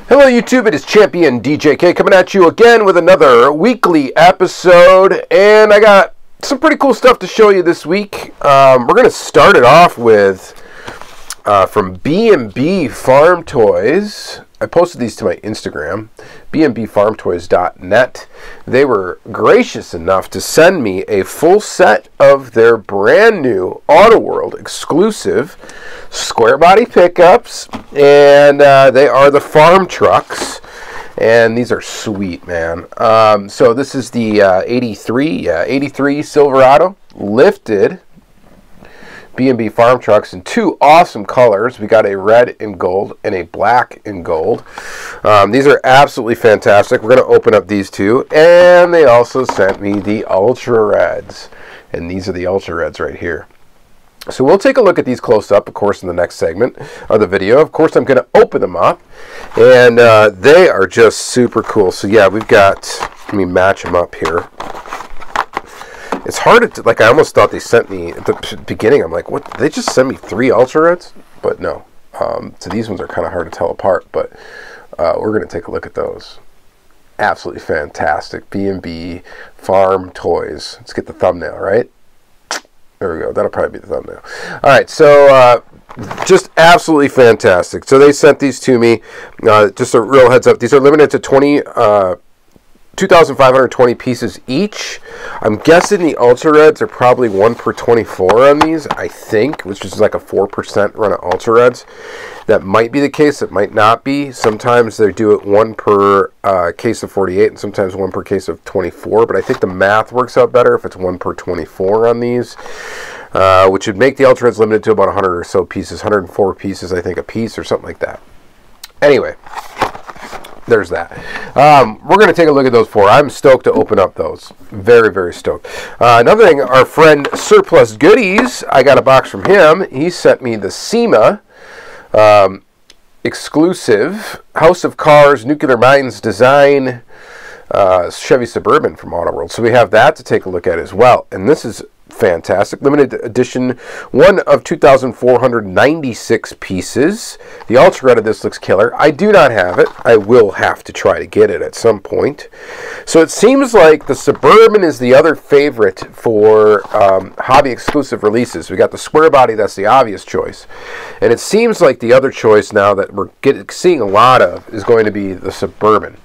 Hello YouTube, it is Championdjk coming at you again with another weekly episode, and I got some pretty cool stuff to show you this week. We're going to start it off with from Bmb Farm Toys. I posted these to my Instagram, bmbfarmtoys.net. They were gracious enough to send me a full set of their brand new Auto World exclusive square body pickups, and they are the farm trucks, and these are sweet, man. So this is the 83 Silverado lifted Bmb farm trucks in two awesome colors. We got a red and gold and a black and gold. These are absolutely fantastic. We're going to open up these two, and they also sent me the Ultra Reds, and these are the Ultra Reds right here. So we'll take a look at these close up, of course, in the next segment of the video. Of course, I'm going to open them up, and they are just super cool. So yeah, we've got, let me match them up here. It's hard to, like, I almost thought they sent me, at the beginning, I'm like, what, did they just send me 3 Ultra Reds? But no. So these ones are kind of hard to tell apart, but we're going to take a look at those. Absolutely fantastic. Bmb Farm Toys. Let's get the thumbnail, right? There we go. That'll probably be the thumbnail. All right, so just absolutely fantastic. So they sent these to me. Just a real heads up. These are limited to 2,520 pieces each. I'm guessing the Ultra Reds are probably 1 per 24 on these, I think, which is like a 4% run of Ultra Reds. That might be the case. It might not be. Sometimes they do it 1 per case of 48 and sometimes 1 per case of 24, but I think the math works out better if it's 1 per 24 on these, which would make the Ultra Reds limited to about 100 or so pieces, 104 pieces, I think, a piece or something like that. Anyway, there's that. We're going to take a look at those 4. I'm stoked to open up those. Very, very stoked. Another thing, our friend Surplus Goodies, I got a box from him. He sent me the SEMA exclusive House of Cars Nuclear Mines design Chevy Suburban from Auto World. So we have that to take a look at as well. And this is fantastic. Limited edition, 1 of 2,496 pieces. The Ultra Red of this looks killer. I do not have it. I will have to try to get it at some point. So it seems like the Suburban is the other favorite for hobby exclusive releases. We got the square body, that's the obvious choice. And it seems like the other choice now that we're seeing a lot of is going to be the Suburban,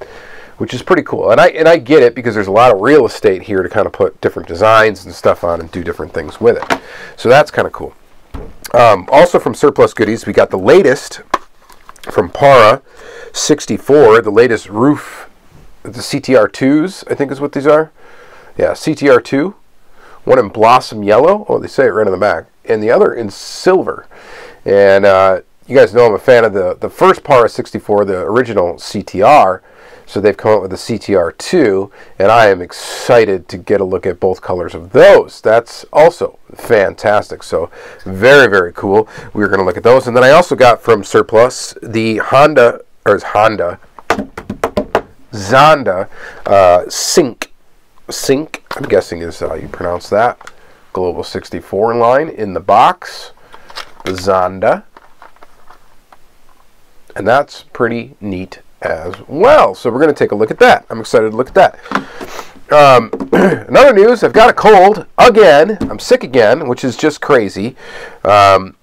which is pretty cool. And I get it because there's a lot of real estate here to kind of put different designs and stuff on and do different things with it. So that's kind of cool. Also from Surplus Goodies, we got the latest from Para64, the latest RUF, the CTR2's, I think is what these are. Yeah, CTR2. One in Blossom Yellow. Oh, they say it right on the back. And the other in Silver. And you guys know I'm a fan of the first Para64, the original CTR. So they've come up with the CTR2, and I am excited to get a look at both colors of those. That's also fantastic. So very, very cool. We're going to look at those. And then I also got from Surplus the Zonda Sync, I'm guessing is how you pronounce that. Global 64 line in the box. The Zonda. And that's pretty neat as well. So we're going to take a look at that. I'm excited to look at that. Another news, I've got a cold again. I'm sick again, which is just crazy. You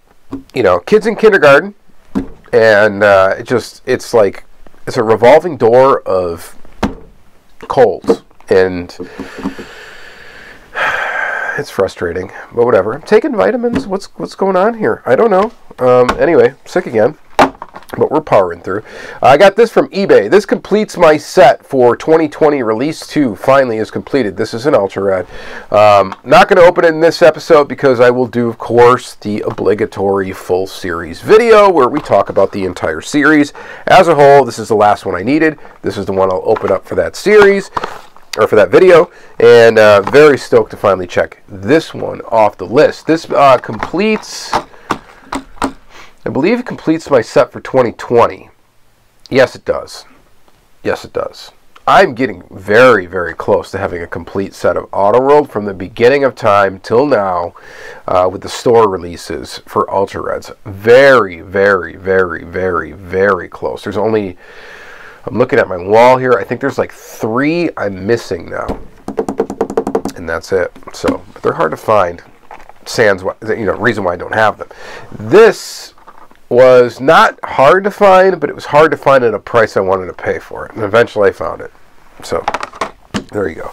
know, kids in kindergarten, and it's like it's a revolving door of colds, and it's frustrating, but whatever. I'm taking vitamins. What's going on here? I don't know. Anyway, sick again. But we're powering through. I got this from eBay. This completes my set for 2020 Release 2. Finally is completed. This is an Ultra Red. Not going to open it in this episode because I will do, of course, the obligatory full series video where we talk about the entire series as a whole. This is the last one I needed. This is the one I'll open up for that series, or for that video, and very stoked to finally check this one off the list. This completes, I believe it completes my set for 2020. Yes, it does. Yes, it does. I'm getting very, very close to having a complete set of Auto World from the beginning of time till now with the store releases for Ultra Reds. Very, very, very, very, very close. There's only I'm looking at my wall here. I think there's like 3 I'm missing now, and that's it. So but they're hard to find. Sans, reason why I don't have them. This was not hard to find, but it was hard to find at a price I wanted to pay for it, and eventually I found it. So there you go.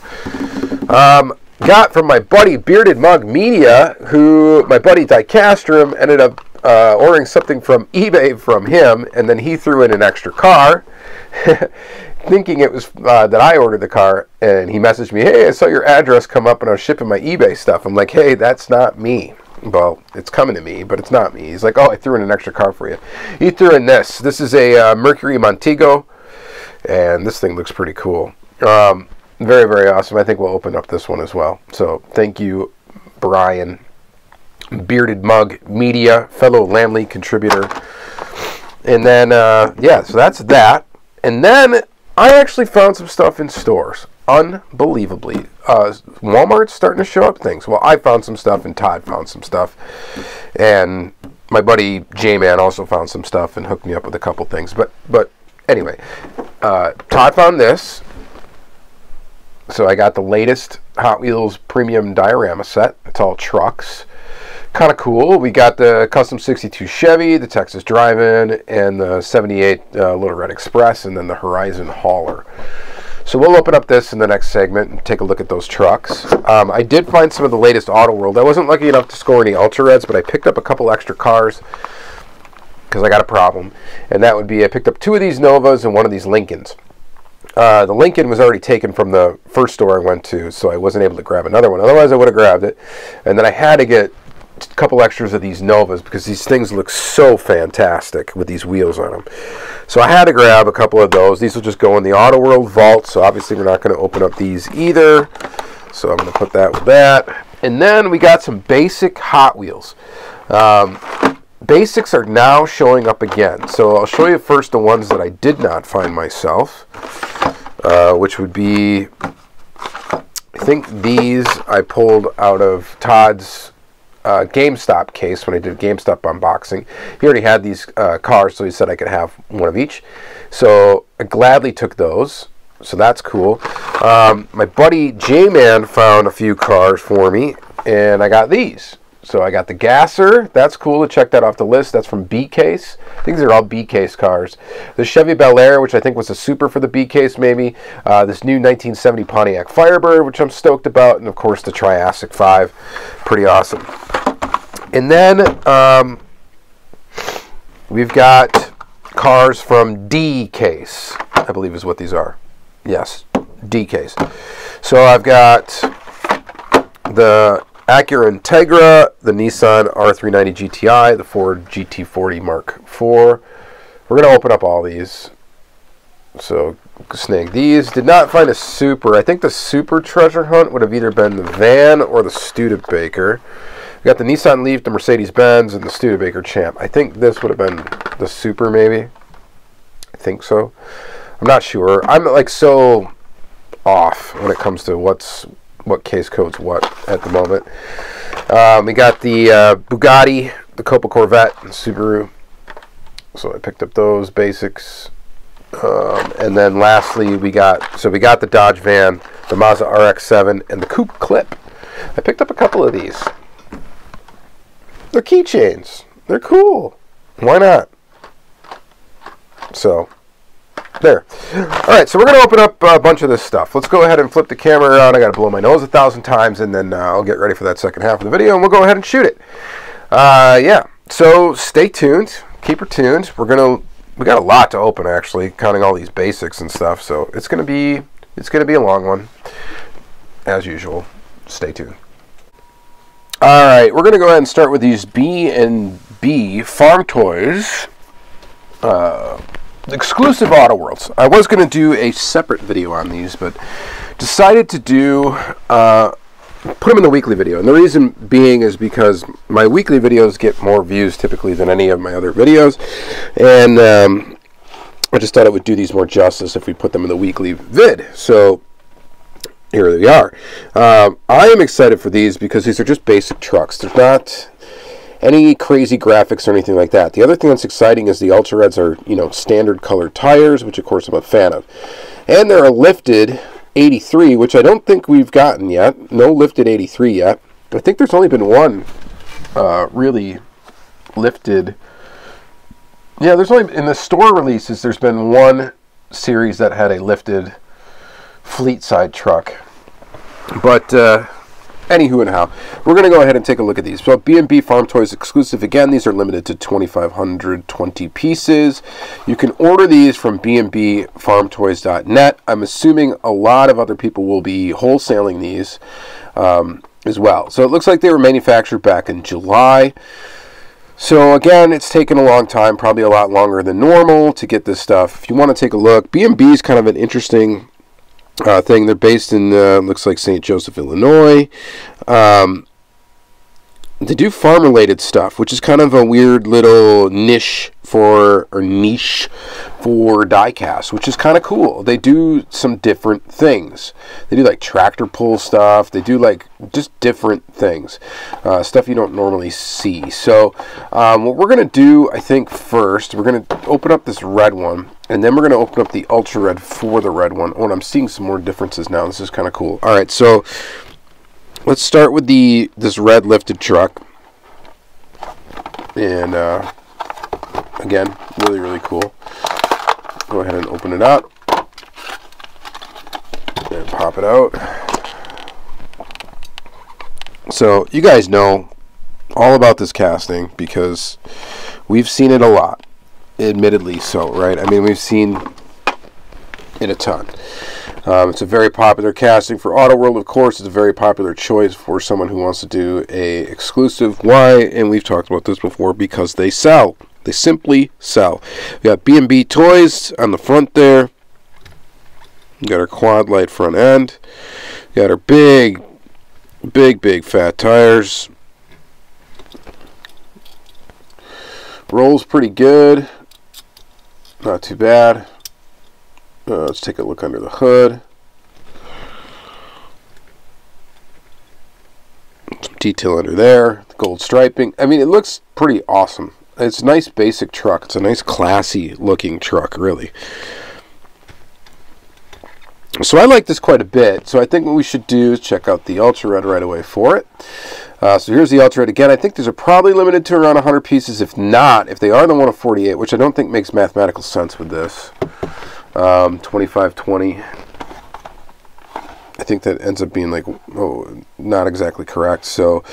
Got from my buddy Bearded Mug Media, who my buddy Diecast ended up ordering something from eBay from him, and then he threw in an extra car, thinking it was that I ordered the car, and he messaged me, hey, I saw your address come up and I was shipping my eBay stuff. I'm like, hey, that's not me. Well, it's coming to me, but it's not me. He's like, oh, I threw in an extra car for you. He threw in this. This is a Mercury Montego, and this thing looks pretty cool. Very, very awesome. I think we'll open up this one as well. So thank you, Brian. Bearded Mug Media, fellow Lamley contributor. And then, yeah, so that's that. And then I actually found some stuff in stores. Unbelievably. Walmart's starting to show up things. Well, I found some stuff, and Todd found some stuff. And my buddy J-Man also found some stuff and hooked me up with a couple things. But anyway, Todd found this. So I got the latest Hot Wheels premium diorama set. It's all trucks. Kind of cool. We got the custom 62 Chevy, the Texas Drive-In, and the 78 Little Red Express, and then the Horizon Hauler. So we'll open up this in the next segment and take a look at those trucks. I did find some of the latest Auto World. I wasn't lucky enough to score any Ultra Reds, but I picked up a couple extra cars because I got a problem. And that would be, I picked up 2 of these Novas and 1 of these Lincolns. The Lincoln was already taken from the first store I went to, so I wasn't able to grab another one. Otherwise, I would have grabbed it. And then I had to get a couple extras of these Novas because these things look so fantastic with these wheels on them. So I had to grab a couple of those. These will just go in the Auto World vault, so obviously we're not going to open up these either. So I'm going to put that with that. And then we got some basic Hot Wheels. Basics are now showing up again. So I'll show you first the ones that I did not find myself, which would be, I think these I pulled out of Todd's GameStop case when I did GameStop unboxing. He already had these cars, so he said I could have one of each. So I gladly took those. So that's cool. My buddy J-Man found a few cars for me, and I got these. So I got the Gasser. That's cool to check that off the list. That's from B-Case. I think these are all B-Case cars. The Chevy Bel Air, which I think was a super for the B-Case maybe. This new 1970 Pontiac Firebird, which I'm stoked about. And of course the Triassic 5. Pretty awesome. And then we've got cars from D-Case, I believe is what these are. Yes, D-Case. So I've got the Acura Integra, the Nissan R390 Gti, the Ford GT40 Mark IV. We're going to open up all these. So, snag these. Did not find a super. I think the super treasure hunt would have either been the van or the Studebaker. We got the Nissan Leaf, the Mercedes-Benz, and the Studebaker Champ. I think this would have been the super, maybe. I think so. I'm not sure. I'm like so off when it comes to what case code's what at the moment. We got the Bugatti, the Copper Corvette, and Subaru. So I picked up those basics. And then lastly, we got the Dodge van, the Mazda RX-7, and the Coupe Clip. I picked up a couple of these. They're keychains. They're cool. Why not? So there. Alright, so we're going to open up a bunch of this stuff. Let's go ahead and flip the camera around. I got to blow my nose 1,000 times, and then I'll get ready for that second half of the video, and we'll go ahead and shoot it. Yeah, so stay tuned. Keep her tuned. We got a lot to open, actually, counting all these basics and stuff, so it's going to be a long one, as usual. Stay tuned. Alright, we're going to go ahead and start with these Bmb Farm Toys. Exclusive Auto Worlds. I was going to do a separate video on these, but decided to put them in the weekly video. And the reason being is because my weekly videos get more views typically than any of my other videos. And I just thought it would do these more justice if we put them in the weekly vid. So here they are. I am excited for these because these are just basic trucks. There's not any crazy graphics or anything like that. The other thing that's exciting is the Ultra Reds are, you know, standard colored tires, which of course I'm a fan of. And they're a lifted 83, which I don't think we've gotten yet. No lifted 83 yet. I think there's only been one really lifted. Yeah, there's only, in the store releases, there's been one series that had a lifted fleet side truck. But anywho and how, we're going to go ahead and take a look at these. So Bmb Farm Toys exclusive. Again, these are limited to 2,520 pieces. You can order these from bmbfarmtoys.net. I'm assuming a lot of other people will be wholesaling these as well. So it looks like they were manufactured back in July. So again, it's taken a long time, probably a lot longer than normal to get this stuff. If you want to take a look, Bmb is kind of an interesting thing. They're based in, looks like St. Joseph, Illinois. They do farm-related stuff, which is kind of a weird little niche for diecast, which is kind of cool. They do some different things. They do like tractor pull stuff. They do like just different things, stuff you don't normally see. So what we're going to do, I think, first, we're going to open up this red one, and then we're going to open up the Ultra Red for the red one. Oh, and I'm seeing some more differences now. This is kind of cool. All right, so let's start with this red lifted truck. And again, really, really cool. Go ahead and open it up and pop it out. So you guys know all about this casting because we've seen it a lot, admittedly so, right? I mean, we've seen it a ton. It's a very popular casting for Auto World, of course. It's a very popular choice for someone who wants to do a exclusive. Why? And we've talked about this before, because they sell. They simply sell. We got Bmb Toys on the front there. We got our quad light front end. We got our big fat tires. Rolls pretty good. Not too bad. Let's take a look under the hood. Some detail under there. The gold striping. I mean, it looks pretty awesome. It's a nice basic truck. It's a nice classy looking truck, really. So I like this quite a bit. So I think what we should do is check out the Ultra Red right away for it. So here's the Ultra Red. Again, I think these are probably limited to around 100 pieces. If not, if they are the one of 48, which I don't think makes mathematical sense with this. 2520. I think that ends up being like, oh, not exactly correct. So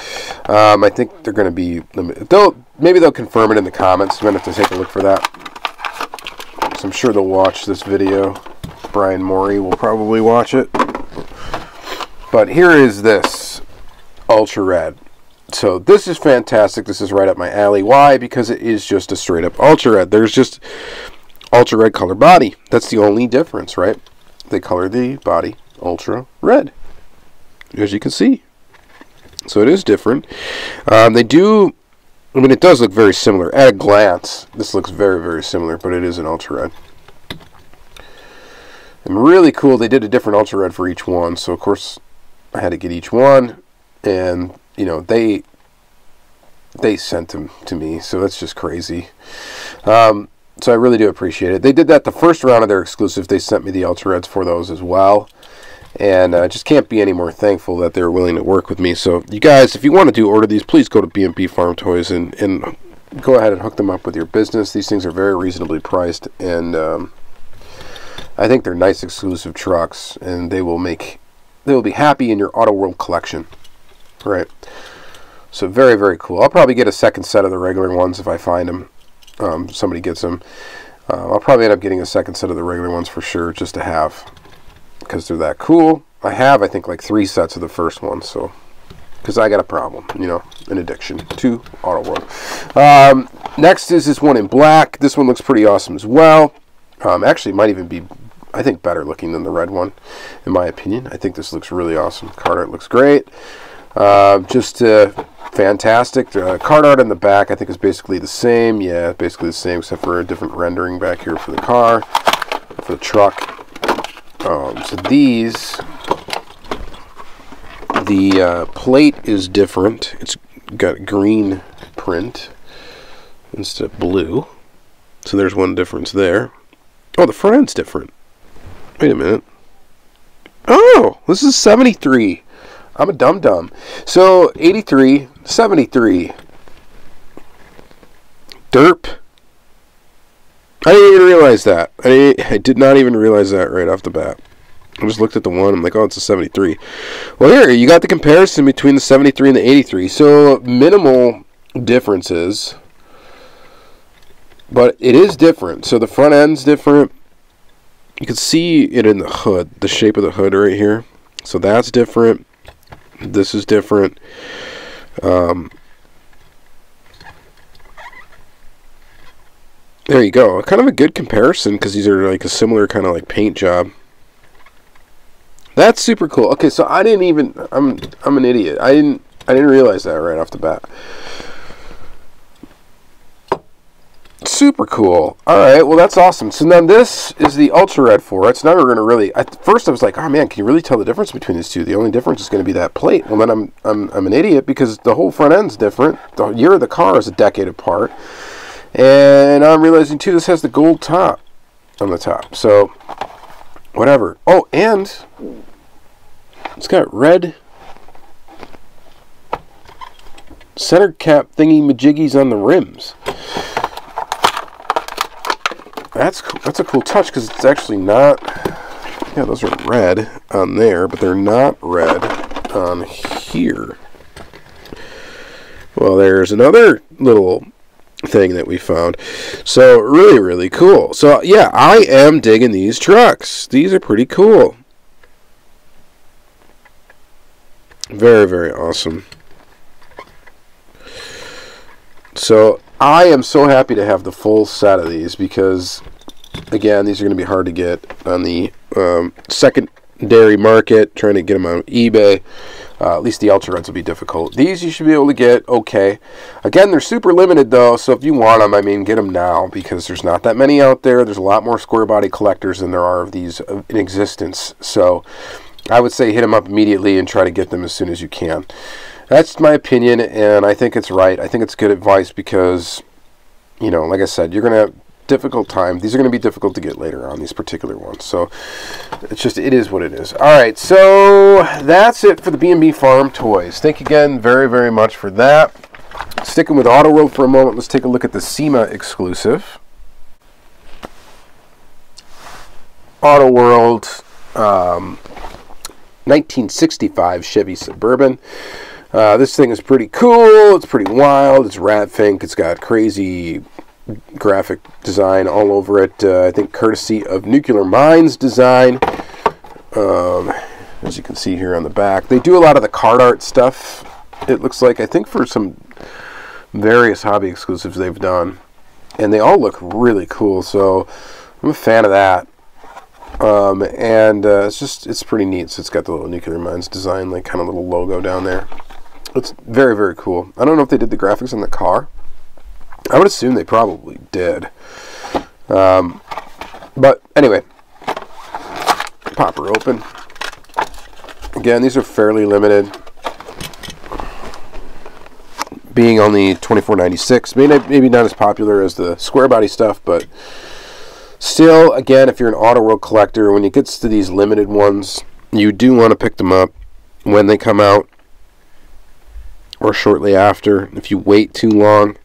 I think they're going to be limited. Maybe they'll confirm it in the comments. I'm going to have to take a look for that. So I'm sure they'll watch this video. Brian Morey will probably watch it. But here is this Ultra Red. So this is fantastic. This is right up my alley. Why? Because it is just a straight up Ultra Red. There's just Ultra Red color body. That's the only difference, right? They color the body Ultra Red, as you can see. So it is different. They do, I mean, it does look very similar. At a glance, this looks very, very similar, but it is an Ultra Red. And really cool, they did a different Ultra Red for each one. So, of course, I had to get each one. And, you know, they sent them to me. So that's just crazy. So I really do appreciate it. They did that the first round of their exclusive. They sent me the Ultra Reds for those as well. And I just can't be any more thankful that they're willing to work with me. So you guys, if you want to order these, please go to Bmb Farm Toys and go ahead and hook them up with your business. These things are very reasonably priced. And I think they're nice exclusive trucks. And they will be happy in your Auto World collection. Right. So very, very cool. I'll probably get a second set of the regular ones if I find them. Somebody gets them. I'll probably end up getting a second set of the regular ones for sure, just to have, because they're that cool. I have, I think, like 3 sets of the first one, so, because I got a problem, you know, an addiction to Auto World. Next is this one in black. This one looks pretty awesome as well. Actually, it might even be, I think, better looking than the red one, in my opinion. I think this looks really awesome. Card art looks great. Fantastic. Card art in the back, I think, is basically the same. Yeah, basically the same, except for a different rendering back here for the car, for the truck. So these, the plate is different. It's got green print instead of blue. So there's one difference there. Oh, the front end's different. Wait a minute. Oh, this is 73. I'm a dum-dum. So 83, 73. Derp. I didn't even realize that. I did not even realize that right off the bat. I just looked at the one. I'm like, oh, it's a 73. Well, here, you got the comparison between the 73 and the 83. So minimal differences. But it is different. So the front end's different. You can see it in the hood, the shape of the hood right here. So that's different. This is different. There you go. Kind of a good comparison because these are like a similar kind of like paint job. That's super cool. Okay, so I didn't even. I'm an idiot. I didn't realize that right off the bat. Super cool. Alright, well that's awesome. So now this is the Ultra Red 4. It's never going to really... At first I was like, oh man, can you really tell the difference between these two? The only difference is going to be that plate. Well then I'm an idiot because the whole front end's different. The year of the car is a decade apart. And I'm realizing too, this has the gold top on the top. So, whatever. Oh, and it's got red center cap thingy majiggies on the rims. That's cool. That's a cool touch because it's actually not. Yeah, those are red on there, but they're not red on here. Well, there's another little thing that we found. So really, really cool. So yeah, I am digging these trucks. These are pretty cool. Very, very awesome. So I am so happy to have the full set of these because, again, these are going to be hard to get on the secondary market, trying to get them on eBay. At least the Ultra Reds will be difficult. These you should be able to get okay. Again, they're super limited though, so if you want them, I mean, get them now because there's not that many out there. There's a lot more square body collectors than there are of these in existence. So I would say hit them up immediately and try to get them as soon as you can. That's my opinion, and I think it's right. I think it's good advice because, you know, like I said, you're going to have difficult time. These are going to be difficult to get later on, these particular ones. So it's just, it is what it is. All right, so that's it for the Bmb Farm Toys. Thank you again very, very much for that. Sticking with Auto World for a moment, let's take a look at the SEMA exclusive. Auto World 1965 Chevy Suburban. This thing is pretty cool. It's pretty wild. It's rat fink. It's got crazy graphic design all over it. I think courtesy of Nuclear Minds design. As you can see here on the back, they do a lot of the card art stuff. It looks like, I think for some various hobby exclusives they've done, and they all look really cool. So I'm a fan of that. It's pretty neat. So it's got the little Nuclear Minds design, like kind of little logo down there. It's very, very cool. I don't know if they did the graphics on the car. I would assume they probably did. But anyway, pop her open. Again, these are fairly limited. Being only $24.96, maybe not as popular as the square body stuff, but still, again, if you're an Auto World collector, when it gets to these limited ones, you do want to pick them up when they come out or shortly after. If you wait too long,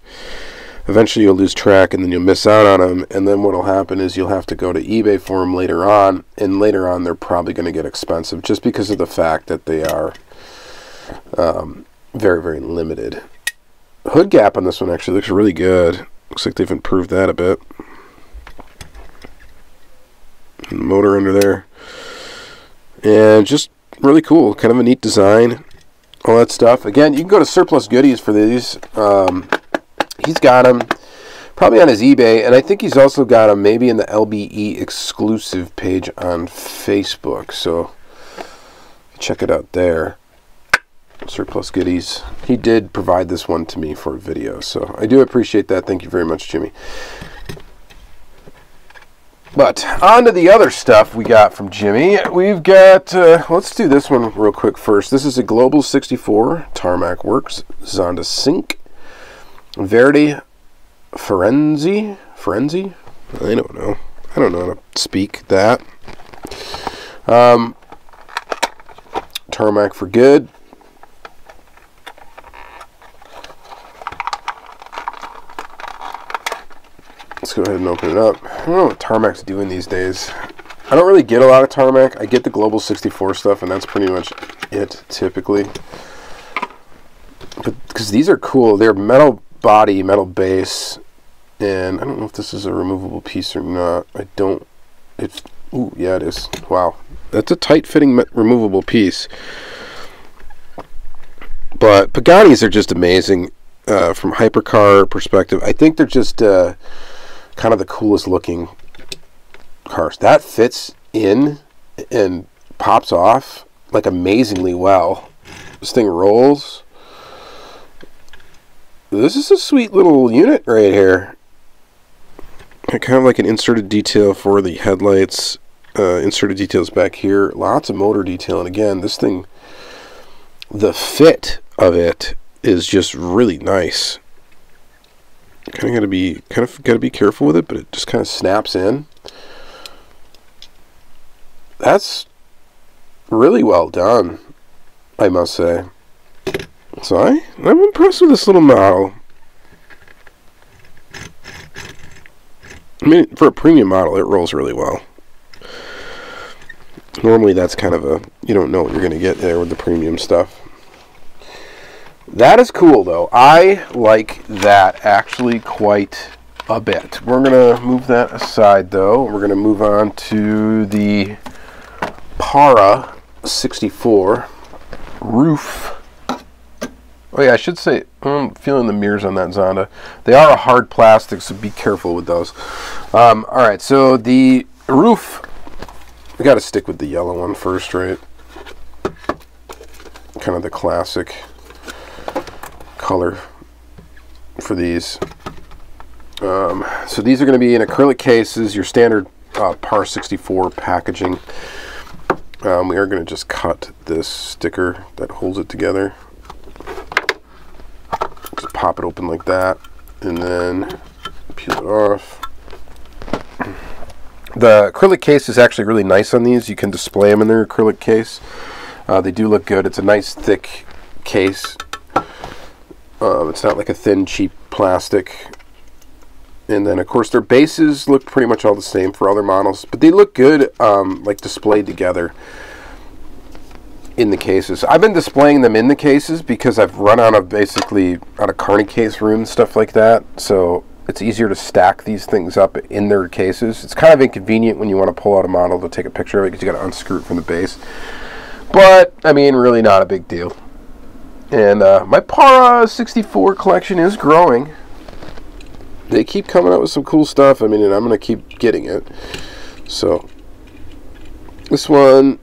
eventually you'll lose track and then you'll miss out on them, and then what will happen is you'll have to go to eBay for them later on, and later on they're probably going to get expensive just because of the fact that they are very, very limited. Hood gap on this one actually looks really good. Looks like they've improved that a bit. And the motor under there. And just really cool. Kind of a neat design. All that stuff. Again, you can go to Surplus Goodies for these. He's got them probably on his eBay, and I think he's also got them maybe in the LBE exclusive page on Facebook. So check it out there. Surplus Goodies. He did provide this one to me for a video, so I do appreciate that. Thank you very much, Jimmy. But on to the other stuff we got from Jimmy. We've got, let's do this one real quick first. This is a Global 64 Tarmac Works Zonda Sync. Verdi Frenzy? I don't know. I don't know how to speak that. Tarmac for good. Let's go ahead and open it up. I don't know what Tarmac's doing these days. I don't really get a lot of Tarmac. I get the Global 64 stuff, and that's pretty much it, typically. But because these are cool. They're metal body, metal base, and I don't know if this is a removable piece or not. I don't. It's. Ooh, yeah, it is. Wow. That's a tight-fitting removable piece. But Bugattis are just amazing from hypercar perspective. I think they're just kind of the coolest looking cars. That fits in and pops off like amazingly well. This thing rolls. This is a sweet little unit right here. Kind of like an inserted detail for the headlights. Inserted details back here. Lots of motor detail. And again, this thing, the fit of it is just really nice. Kind of gotta be careful with it, but it just kind of snaps in. That's really well done, I must say. So I'm impressed with this little model. I mean, for a premium model, it rolls really well. Normally that's kind of a, you don't know what you're going to get there with the premium stuff. That is cool, though. I like that actually quite a bit. We're going to move that aside, though. We're going to move on to the Para64 RUF. Oh yeah, I should say, I'm feeling the mirrors on that Zonda. They are a hard plastic, so be careful with those. Alright, so the RUF, we got to stick with the yellow one first, right? Kind of the classic color for these. So these are going to be in acrylic cases, your standard Para64 packaging. We are going to just cut this sticker that holds it together. Just pop it open like that, and then peel it off. The acrylic case is actually really nice on these. You can display them in their acrylic case. They do look good. It's a nice thick case. It's not like a thin, cheap plastic. And then, of course, their bases look pretty much all the same for other models, but they look good, like displayed together in the cases. I've been displaying them in the cases because I've run out of carny case room and stuff like that. So it's easier to stack these things up in their cases. It's kind of inconvenient when you want to pull out a model to take a picture of it because you got to unscrew it from the base. But I mean, really not a big deal. And my Para64 collection is growing. They keep coming out with some cool stuff. I mean, and I'm going to keep getting it. So, this one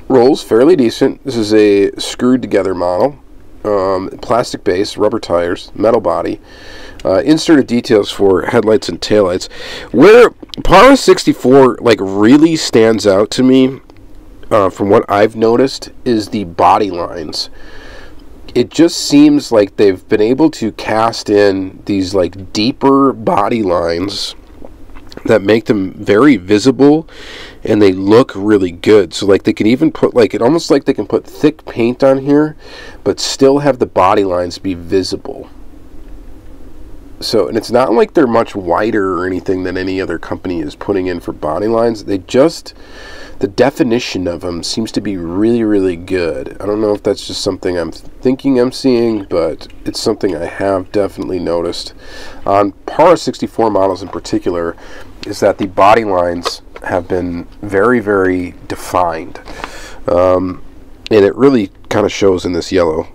rolls fairly decent. This is a screwed together model. Plastic base, rubber tires, metal body. Inserted details for headlights and taillights. Where Para64 like really stands out to me, from what I've noticed, is the body lines. It just seems like they've been able to cast in these like deeper body lines that make them very visible, and they look really good. So like they can even put almost like they can put thick paint on here but still have the body lines be visible. So, and it's not like they're much wider or anything than any other company is putting in for body lines. They just, the definition of them seems to be really, really good. I don't know if that's just something I'm thinking I'm seeing, but it's something I have definitely noticed on Para64 models in particular, is that the body lines have been very, very defined. And it really kind of shows in this yellow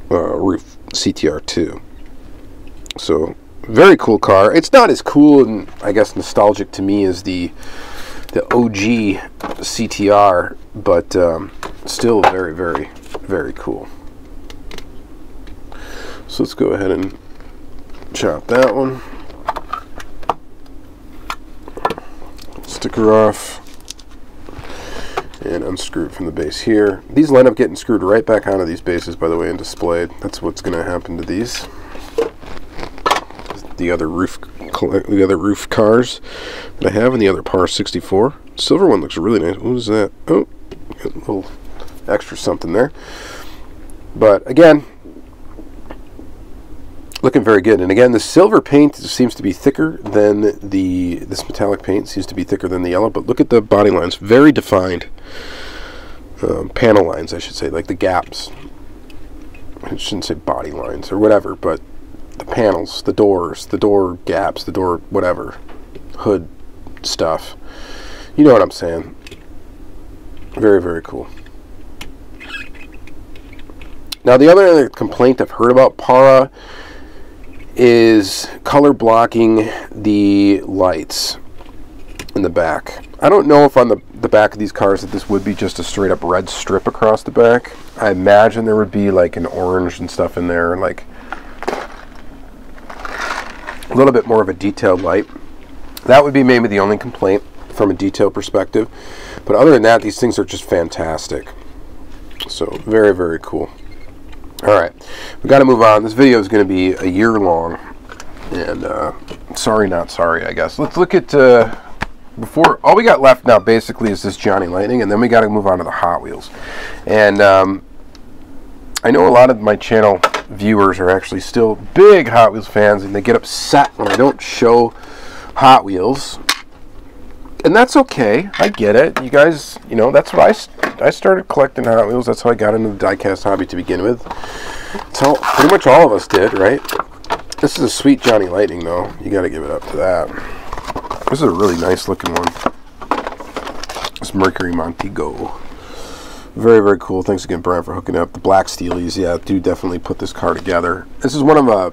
RUF CTR2. So, very cool car. It's not as cool and, I guess, nostalgic to me as the OG CTR, but still very, very, very cool. So let's go ahead and chop that one. Sticker off. And unscrew it from the base here. These end up getting screwed right back onto these bases, by the way, and displayed. That's what's going to happen to these. the other RUF cars that I have, and the other Para64. Silver one looks really nice. What is that? Oh, got a little extra something there. But again, looking very good. And again, the silver paint seems to be thicker than this metallic paint seems to be thicker than the yellow. But look at the body lines, very defined. Panel lines, I should say, like the gaps. I shouldn't say body lines or whatever, but the panels, the doors, the door gaps, the door whatever, hood stuff. You know what I'm saying. Very, very cool. Now, the other complaint I've heard about Para is color blocking the lights in the back. I don't know if on the back of these cars that this would be just a straight up red strip across the back. I imagine there would be like an orange and stuff in there, like a little bit more of a detailed light. That would be maybe the only complaint from a detail perspective. But other than that, these things are just fantastic. So very, very cool. Alright, we got to move on. This video is going to be a year long. And sorry, not sorry, I guess. Let's look at before. All we got left now basically is this Johnny Lightning, and then we got to move on to the Hot Wheels. And I know a lot of my channel viewers are actually still big Hot Wheels fans, and they get upset when I don't show Hot Wheels. And that's okay. I get it. You guys, you know, that's what I started collecting Hot Wheels. That's how I got into the diecast hobby to begin with. That's how pretty much all of us did, right? This is a sweet Johnny Lightning, though. You got to give it up to that. This is a really nice looking one. This Mercury Montego. Very, very cool. Thanks again, Brian, for hooking up. The black Steelies, yeah, do definitely put this car together. This is one of my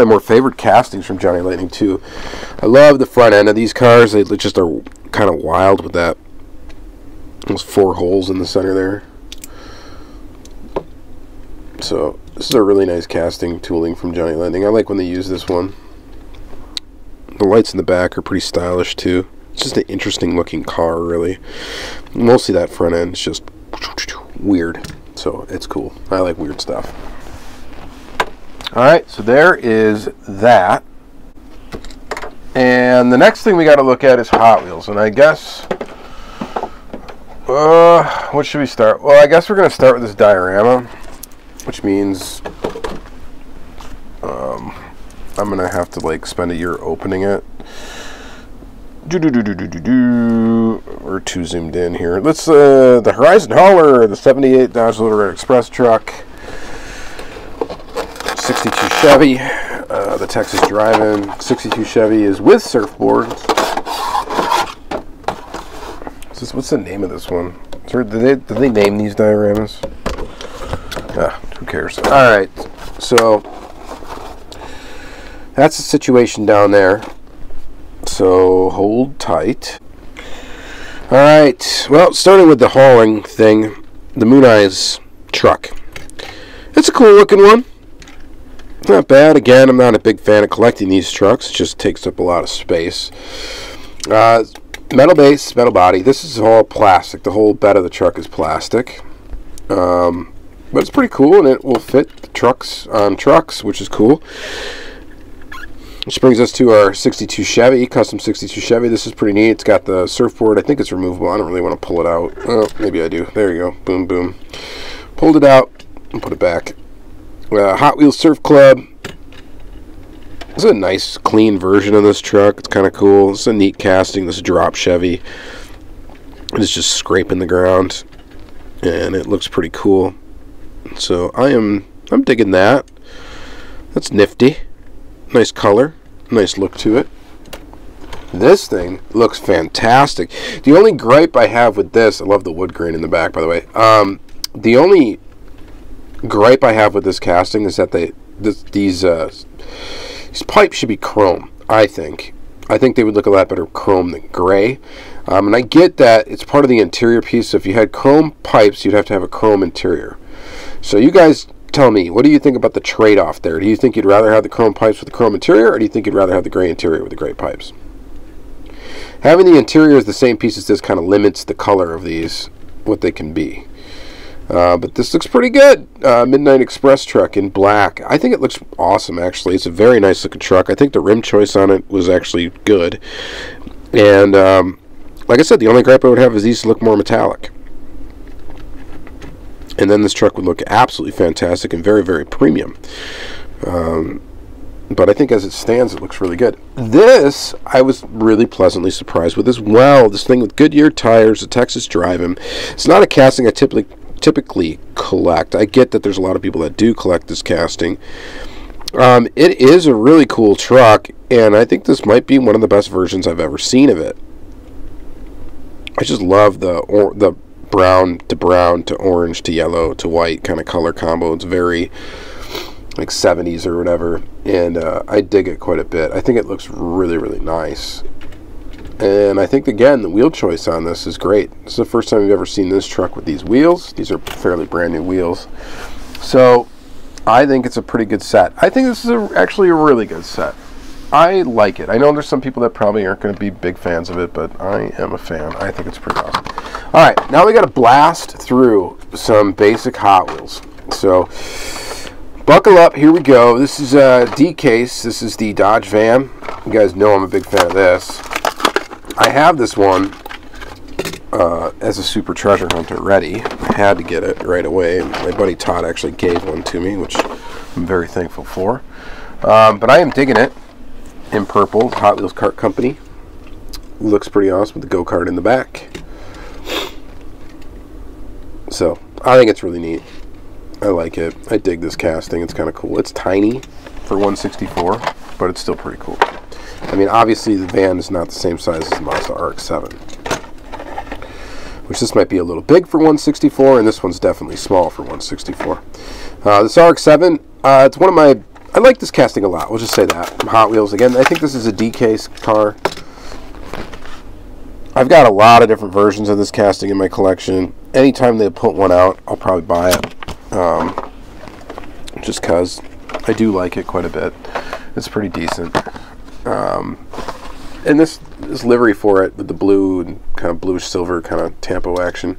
more favorite castings from Johnny Lightning, too. I love the front end of these cars. They just are kind of wild with that. Those 4 holes in the center there. So, this is a really nice casting tooling from Johnny Lightning. I like when they use this one. The lights in the back are pretty stylish, too. It's just an interesting looking car, really. Mostly that front end is just weird. So, it's cool. I like weird stuff. Alright, so there is that. And the next thing we got to look at is Hot Wheels. And I guess, what should we start? Well, I guess we're going to start with this diorama, which means I'm going to have to like spend a year opening it. We're too zoomed in here. Let's, the Horizon Hauler, the 78 Dodge Red Express truck. 62 Chevy, the Texas Drive-In. 62 Chevy is with surfboards. What's the name of this one? Did they name these dioramas? Who cares? Alright, so that's the situation down there. So hold tight. Alright, well, starting with the hauling thing, the Moon Eyes truck. It's a cool looking one. Not bad. Again, I'm not a big fan of collecting these trucks. It just takes up a lot of space. Metal base, metal body. This is all plastic. The whole bed of the truck is plastic. But it's pretty cool, and it will fit the trucks on trucks, which is cool. Which brings us to our 62 Chevy, custom 62 Chevy. This is pretty neat. It's got the surfboard. I think it's removable. I don't really want to pull it out. Oh, maybe I do. There you go. Boom, boom. Pulled it out and put it back. Hot Wheels Surf Club. This is a nice, clean version of this truck. It's kind of cool. It's a neat casting. This drop Chevy. It's just scraping the ground, and it looks pretty cool. So I'm digging that. That's nifty. Nice color. Nice look to it. This thing looks fantastic. The only gripe I have with this, I love the wood grain in the back, by the way. The only gripe I have with this casting is that these pipes should be chrome. I think they would look a lot better chrome than gray. And I get that it's part of the interior piece. So if you had chrome pipes, you'd have to have a chrome interior. So you guys tell me, what do you think about the trade-off there? Do you think you'd rather have the chrome pipes with the chrome interior, or do you think you'd rather have the gray interior with the gray pipes? Having the interior as the same piece as this kind of limits the color of these, what they can be. But this looks pretty good. Midnight Express truck in black. I think it looks awesome, actually. It's a very nice looking truck. I think the rim choice on it was actually good. And like I said, the only gripe I would have is these look more metallic. And then this truck would look absolutely fantastic and very, very premium. But I think as it stands, it looks really good. This, I was really pleasantly surprised with as well. This thing with Goodyear tires, the Texas Drive-In. It's not a casting I typically collect. I get that there's a lot of people that do collect this casting. It is a really cool truck, and I think this might be one of the best versions I've ever seen of it. I just love the brown to orange to yellow to white kind of color combo. It's very like 70s or whatever, and I dig it quite a bit. I think it looks really, really nice. And I think, again, the wheel choice on this is great. This is the first time we've ever seen this truck with these wheels. These are fairly brand new wheels. So I think it's a pretty good set. I think this is actually a really good set. I like it. I know there's some people that probably aren't going to be big fans of it, but I am a fan. I think it's pretty awesome. All right, now we got to blast through some basic Hot Wheels. So buckle up, here we go. This is Diecast. This is the Dodge van. You guys know I'm a big fan of this. I have this one as a super treasure hunter ready. I had to get it right away. My buddy Todd actually gave one to me, which I'm very thankful for. But I am digging it in purple. Hot Wheels Kart Company. Looks pretty awesome with the go-kart in the back. So I think it's really neat. I like it. I dig this casting. It's kind of cool. It's tiny for 164, but it's still pretty cool. I mean, obviously the van is not the same size as the Mazda RX-7, which this might be a little big for 164, and this one's definitely small for 164. This RX-7, it's one of my... I like this casting a lot. We'll just say that. From Hot Wheels. Again, I think this is a Diecast car. I've got a lot of different versions of this casting in my collection. Anytime they put one out, I'll probably buy it. Just because I do like it quite a bit. It's pretty decent. And this livery for it with the blue and kind of bluish silver kind of tampo action,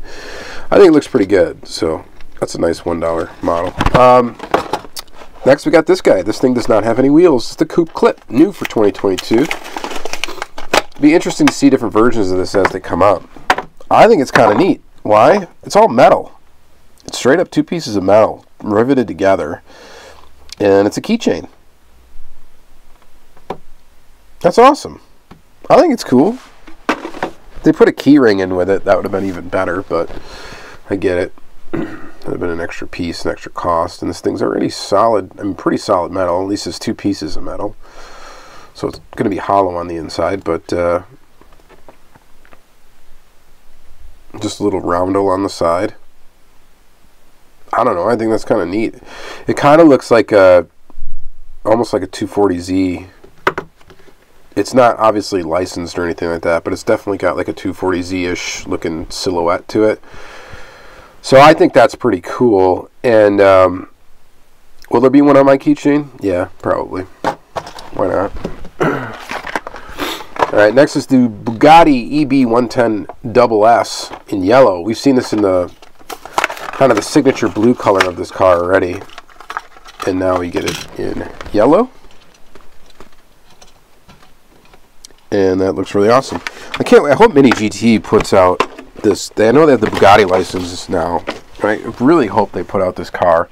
I think it looks pretty good. So that's a nice $1 model. Next we got this guy. This thing does not have any wheels. It's the Coupe Clip, new for 2022. It'll be interesting to see different versions of this as they come out. I think it's kind of neat. Why? It's all metal. It's straight up two pieces of metal riveted together, and it's a keychain. That's awesome. I think it's cool. If they put a key ring in with it, that would have been even better, but I get it. That would have been an extra piece, an extra cost, and this thing's already solid. I mean, pretty solid metal. At least it's two pieces of metal, so it's going to be hollow on the inside, but just a little roundel on the side. I don't know. I think that's kind of neat. It kind of looks like almost like a 240Z. It's not obviously licensed or anything like that, but it's definitely got like a 240Z-ish looking silhouette to it. So I think that's pretty cool. And will there be one on my keychain? Yeah, probably. Why not? All right, next is the Bugatti EB110 SS in yellow. We've seen this in the kind of the signature blue color of this car already, and now we get it in yellow. And that looks really awesome. I hope Mini GT puts out this. I know they have the Bugatti license now. I really hope they put out this car.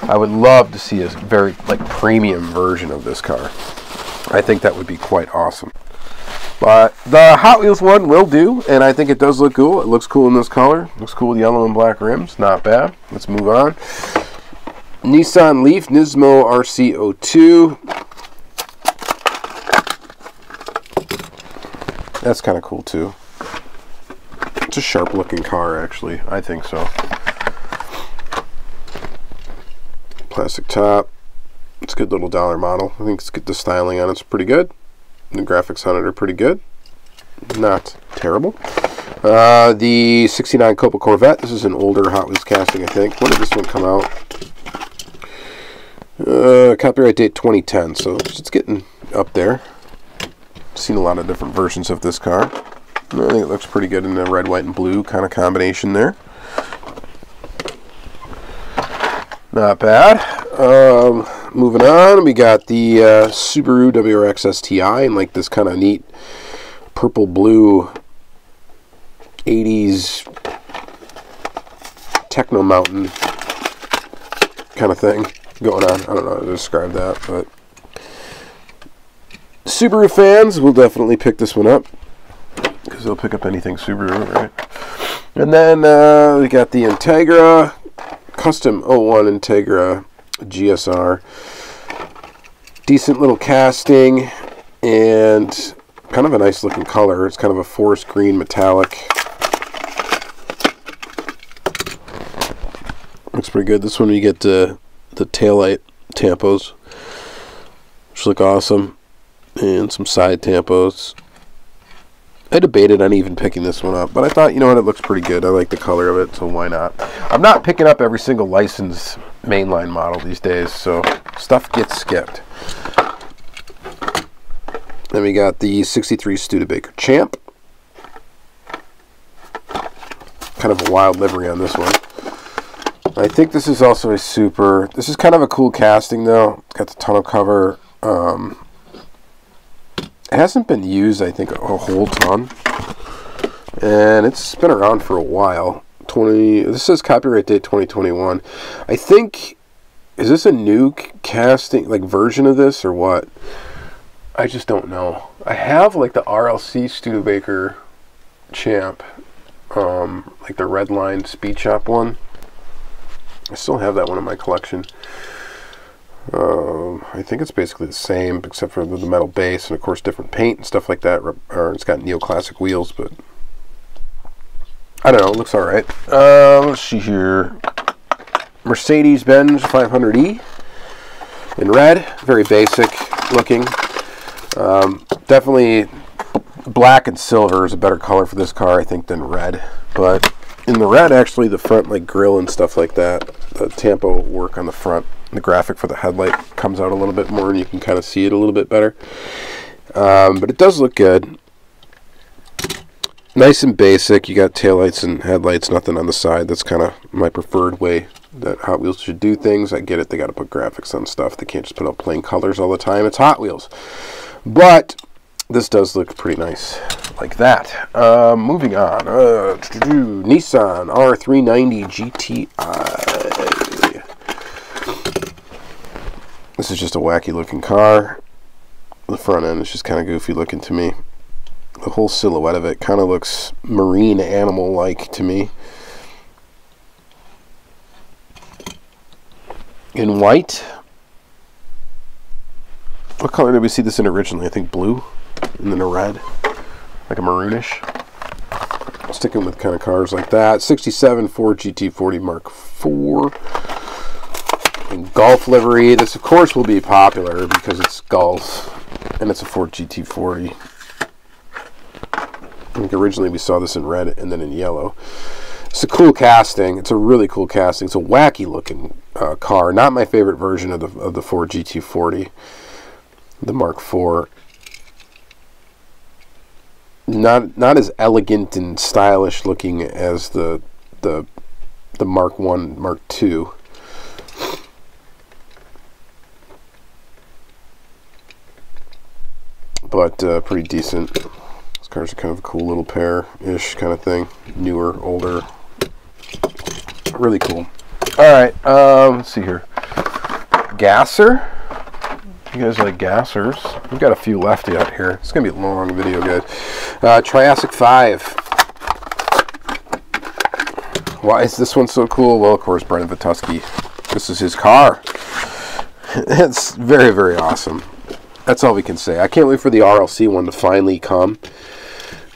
I would love to see a very premium version of this car. I think that would be quite awesome. But the Hot Wheels one will do, and I think it does look cool. It looks cool in this color. Looks cool with yellow and black rims. Not bad. Let's move on. Nissan Leaf Nismo RC02. That's kind of cool too. It's a sharp looking car, actually. I think so. Plastic top. It's a good little dollar model. I think it's good. The styling on it's pretty good. The graphics on it are pretty good. Not terrible. The 69 Copper Corvette. This is an older Hot Wheels casting, I think. When did this one come out? Copyright date 2010, so it's getting up there. Seen a lot of different versions of this car. I think it looks pretty good in the red, white, and blue kind of combination there. Not bad. Moving on, we got the Subaru Wrx Sti in like this kind of neat purple blue 80s techno mountain kind of thing going on. I don't know how to describe that, but Subaru fans will definitely pick this one up because they'll pick up anything Subaru, right? And then we got the Integra Custom 01 Integra GSR. Decent little casting and kind of a nice looking color. It's kind of a forest green metallic. Looks pretty good. This one you get the taillight tampos, which look awesome, and some side tampos. I debated on even picking this one up, but I thought, you know what, it looks pretty good. I like the color of it, so why not? I'm not picking up every single licensed mainline model these days, so stuff gets skipped. Then we got the 63 Studebaker Champ. Kind of a wild livery on this one. I think this is also a super. This is kind of a cool casting, though. It's got the tonneau cover. It hasn't been used, I think, a whole ton, and it's been around for a while. This says copyright date 2021. I think, is this a new casting, like version of this, or what? I just don't know. I have like the RLC Studebaker Champ, like the red line speed shop one. I still have that one in my collection. I think it's basically the same, except for the metal base and of course different paint and stuff like that. Or it's got neoclassic wheels, but I don't know. It looks all right. Let's see here. Mercedes-Benz 500e in red, very basic looking. Definitely black and silver is a better color for this car, I think, than red. But in the red, actually, the front like grille and stuff like that, the tampo work on the front, the graphic for the headlight comes out a little bit more, and you can kind of see it a little bit better. But it does look good. Nice and basic. You got taillights and headlights, nothing on the side. That's kind of my preferred way that Hot Wheels should do things. I get it. They got to put graphics on stuff. They can't just put out plain colors all the time. It's Hot Wheels. But this does look pretty nice like that. Moving on. Nissan R390 Gti. This is just a wacky looking car. The front end is just kind of goofy looking to me. The whole silhouette of it kind of looks marine animal like to me. In white. What color did we see this in originally? I think blue, and then a red, like a maroonish. Sticking with kind of cars like that. 67 Ford GT40 Mark IV. And Golf livery. This, of course, will be popular because it's Golf, and it's a Ford GT40. I think originally we saw this in red and then in yellow. It's a cool casting. It's a really cool casting. It's a wacky looking car. Not my favorite version of the Ford GT40. The Mark IV. Not as elegant and stylish looking as the Mark I, Mark II. But pretty decent. These cars are kind of a cool little pair-ish kind of thing. Newer, older. Really cool. Alright, let's see here. Gasser. You guys like gassers? We've got a few left out here. It's going to be a long video, guys. Triassic 5. Why is this one so cool? Well, of course, Brennan Vituski. This is his car. It's very, very awesome. That's all we can say. I can't wait for the RLC one to finally come.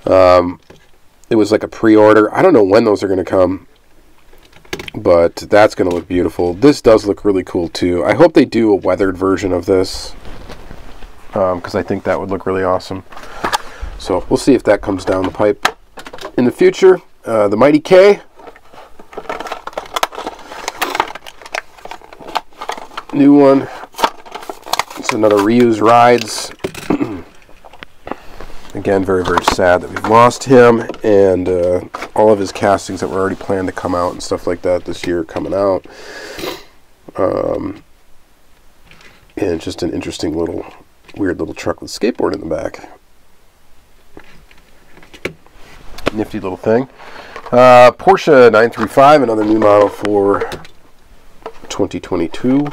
It was like a pre-order. I don't know when those are going to come, but that's going to look beautiful. This does look really cool too. I hope they do a weathered version of this, because I think that would look really awesome. So we'll see if that comes down the pipe in the future. The Mighty K. New one. It's another reused rides. Again, very, very sad that we've lost him, and all of his castings that were already planned to come out and stuff like that this year are coming out. And just an interesting little, weird little truck with a skateboard in the back. Nifty little thing. Porsche 935, another new model for 2022.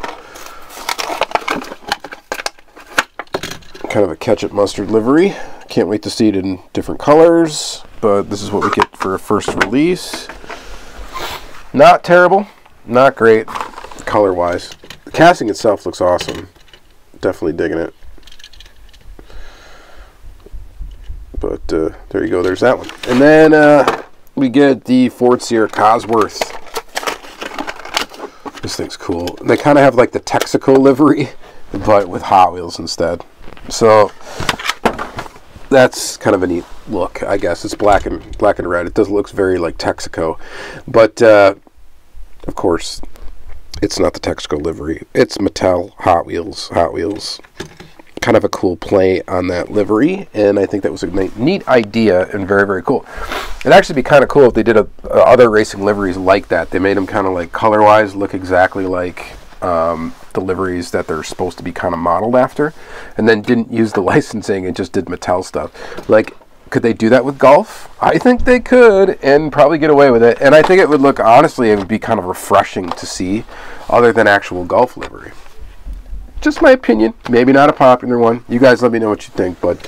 Kind of a ketchup mustard livery. Can't wait to see it in different colors, but this is what we get for a first release. Not terrible, not great color-wise. The casting itself looks awesome. Definitely digging it. But there you go, there's that one. And then we get the Ford Sierra Cosworth. This thing's cool. They kind of have like the Texaco livery, but with Hot Wheels instead. So that's kind of a neat look, I guess. It's black and red. It does looks very like Texaco, but of course it's not the Texaco livery. It's Mattel Hot Wheels. Kind of a cool play on that livery, and I think that was a neat idea and very, very cool. It'd actually be kind of cool if they did other racing liveries like that. They made them kind of like color-wise look exactly like the liveries that they're supposed to be kind of modeled after, and then didn't use the licensing and just did Mattel stuff. Like, could they do that with golf? I think they could, and probably get away with it. And I think it would look, honestly, it would be kind of refreshing to see other than actual golf livery. Just my opinion, maybe not a popular one. You guys let me know what you think, but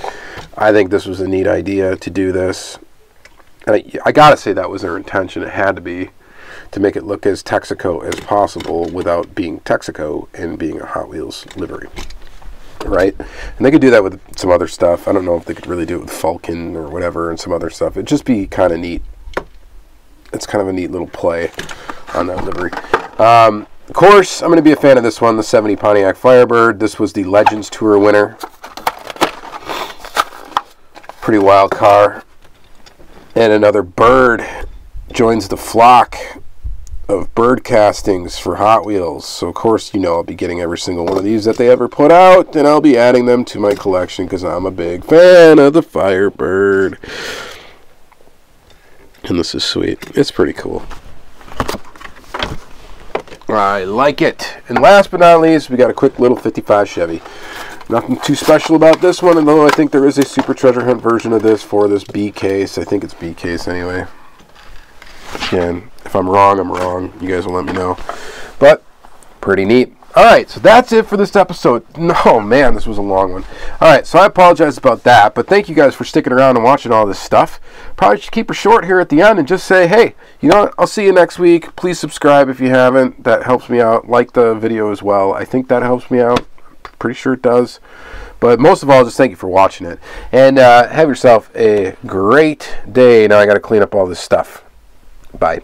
I think this was a neat idea to do this. And I gotta say that was their intention. It had to be, to make it look as Texaco as possible without being Texaco and being a Hot Wheels livery, right? And they could do that with some other stuff. I don't know if they could really do it with Falcon or whatever and some other stuff. It'd just be kind of neat. It's kind of a neat little play on that livery. Of course, I'm going to be a fan of this one, the 70 Pontiac Firebird. This was the Legends Tour winner. Pretty wild car. And another bird joins the flock of bird castings for Hot Wheels. So, of course, you know I'll be getting every single one of these that they ever put out, and I'll be adding them to my collection because I'm a big fan of the Firebird. And this is sweet. It's pretty cool. I like it. And last but not least, we got a quick little 55 Chevy. Nothing too special about this one, although I think there is a Super Treasure Hunt version of this for this B case. I think it's B case anyway. Again, if I'm wrong, I'm wrong. You guys will let me know. But, pretty neat. Alright, so that's it for this episode. No, man, this was a long one. Alright, so I apologize about that, but thank you guys for sticking around and watching all this stuff. Probably should keep it short here at the end and just say, hey, you know what, I'll see you next week. Please subscribe if you haven't. That helps me out. Like the video as well. I think that helps me out. Pretty sure it does. But most of all, just thank you for watching it. And have yourself a great day. Now I got to clean up all this stuff. Bye.